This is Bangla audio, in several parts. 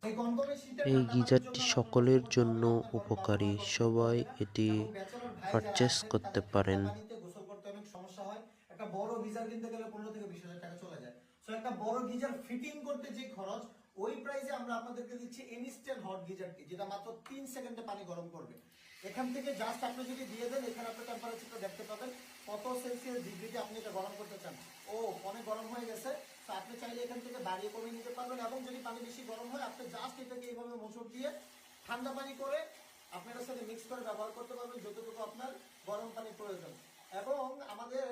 এই গনগনে শীতে এই ঠান্ডা পানির গিজারটি জন্য আমার কোনো সকলের সমস্যা জন্য হবে না। আপনার গরম পানি উপকারী, কোনো গরম করতে সবাই হবে না। এটি এবং ব্যাচেলর ভাই যারা পারচেজ আছেন করতে তাদের পারেন। ঠান্ডা পানিতে গোসল করতে অনেক সমস্যা হয়। একটা বড় গিজার কিনতে গেলে 15 থেকে 20 হাজার টাকা চলে যায়। সো একটা বড় গিজার ফিটিং করতে যে খরচ, ওই প্রাইসে আমরা আপনাদেরকে দিচ্ছি ইনস্ট্যান্ট হট গিজারটি, যেটা মাত্র 3 সেকেন্ডে পানি গরম করবে। এখান থেকে জাস্ট আপনি যদি দিয়ে দেন, এখানে আপনি টেম্পারেচারটা দেখতে পাবেন কত সেলসিয়াস ডিগ্রিতে আপনি এটা গরম করতে চান। ও অনেক গরম হয়ে গেছে, তো আপনি চাইলে এখান থেকে বাড়িয়ে কমিয়ে নিতে পারবেন। এবং যদি পানি বেশি গরম হয়, আপনি জাস্ট এটাকে এইভাবে মোচড় দিয়ে ঠান্ডা পানি করে আপনার সাথে মিক্স করে ব্যবহার করতে পারবেন যতটুকু আপনার গরম পানির প্রয়োজন। এবং আমাদের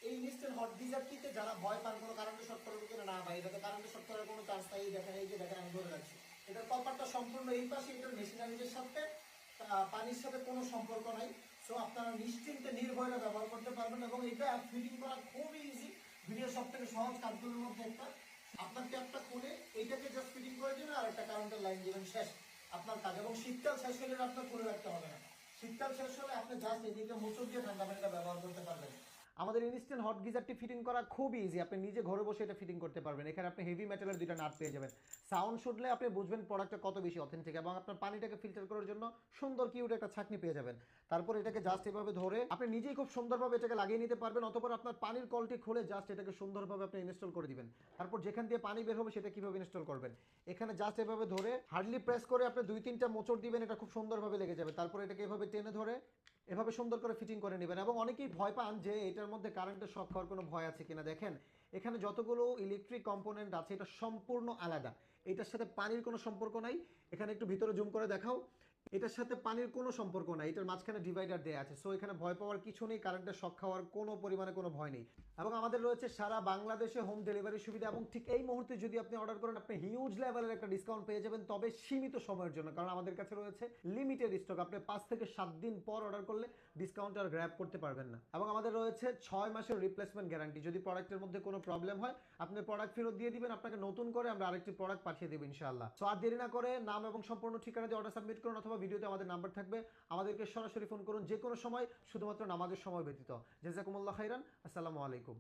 এই ইনস্ট্যান্ট হট গিজারটিতে যারা ভয় পান কোনো কারেন্টে শর্ট করার ভিতরে, না ভাই এটাতে কারেন্টে শর্ট করার কোনো চান্স নাই, দেখেন এই যে দেখেন আমি ধরে রাখছি, এটার কপারটা সম্পূর্ণ এই পাশে, এটার মেশিনারিজের সাথে পানির সাথে কোনো সম্পর্ক নাই। সো আপনারা নিশ্চিন্তে নির্ভয়ে ব্যবহার করতে পারবেন। এবং এটা ফিটিং করা খুবই ইজি, ভিডিওর সব থেকে সহজ কাজগুলোর মধ্যে একটা। আপনার ট্যাপটা খুলে এইটাকে জাস্ট ফিটিং করে দিবেন আর একটা কারেন্টের লাইন দিবেন, শেষ আপনার কাজ। এবং শীতকাল শেষ হলে আপনার খুলে রাখতে হবে না। শীতকাল শেষ হলে আপনি জাস্ট এদিকে মোচড় দিয়ে ঠান্ডা পানিটা ব্যবহার করতে পারবেন। আমাদের ইনস্ট্যান্ট হট গিজারটি ফিটিং করা খুব ইজি, আপনি নিজে ঘরে বসে এটা ফিটিং করতে পারবেন। এখানে আপনি হেভি মেটালের দুইটা নাট পেয়ে যাবেন। সাউন্ড শুনলে আপনি বুঝবেন প্রোডাক্টটা কত বেশি অথেন্টিক। এবং আপনার পানিটাকে ফিল্টার করার জন্য সুন্দর কিউট একটা ছাঁকনি পেয়ে যাবেন। তারপর এটাকে জাস্ট এভাবে ধরে আপনি নিজেই খুব সুন্দরভাবে এটাকে লাগিয়ে নিতে পারবেন। অতঃপর আপনার পানির কলটি খুলে জাস্ট এটাকে সুন্দরভাবে আপনি ইনস্টল করে দিবেন। তারপর যেখান দিয়ে পানি বের হবে সেটা কিভাবে ইনস্টল করবেন, এখানে জাস্ট এভাবে ধরে হার্ডলি প্রেস করে আপনি 2-3টা মোচড় দিবেন, এটা খুব সুন্দরভাবে লেগে যাবে। তারপর এটাকে এভাবে টেনে ধরে এভাবে সুন্দর করে ফিটিং করে নেবেন। এবং অনেকেই ভয় পান যে এটার মধ্যে কারেন্টের শক খাওয়ার কোনো ভয় আছে কিনা। দেখেন এখানে যতগুলো ইলেকট্রিক কম্পোনেন্ট আছে এটা সম্পূর্ণ আলাদা, এটার সাথে পানির কোনো সম্পর্ক নাই। এখানে একটু ভিতরে জুম করে দেখাও, এটার সাথে পানির কোনো সম্পর্ক নাই, এটার মাঝখানে ডিভাইডার দেওয়া আছে। সো এখানে ভয় পাওয়ার কিছু নেই, কারেন্টের শক খাওয়ার কোনো পরিমাণে কোনো ভয় নেই। এবং আমাদের রয়েছে সারা বাংলাদেশে হোম ডেলিভারি সুবিধা। এবং ঠিক এই মুহূর্তে যদি আপনি অর্ডার করেন, আপনি হিউজ লেভেলের একটা ডিসকাউন্ট পেয়ে যাবেন, তবে সীমিত সময়ের জন্য, কারণ আমাদের কাছে রয়েছে লিমিটেড স্টক। আপনি 5 থেকে 7 দিন পর অর্ডার করলে ডিসকাউন্ট আর গ্র্যাব করতে পারবেন না। এবং আমাদের রয়েছে 6 মাসের রিপ্লেসমেন্ট গ্যারান্টি, যদি প্রোডাক্টের মধ্যে কোনো প্রবলেম হয় আপনি প্রোডাক্ট ফেরত দিয়ে দিবেন, আপনাকে নতুন করে আমরা আরেকটি প্রোডাক্ট পাঠিয়ে দেবো ইনশাআল্লাহ। সো আর দেরি না করে নাম এবং সম্পূর্ণ ঠিকানা দিয়ে অর্ডার সাবমিট করুন, অথবা ভিডিওতে আমাদের নাম্বার থাকবে, আমাদেরকে সরাসরি ফোন করুন যে কোনো সময়, শুধুমাত্র নামাজের সময় ব্যতীত। জাযাকুমুল্লাহ খাইরান, আসসালামু আলাইকুম।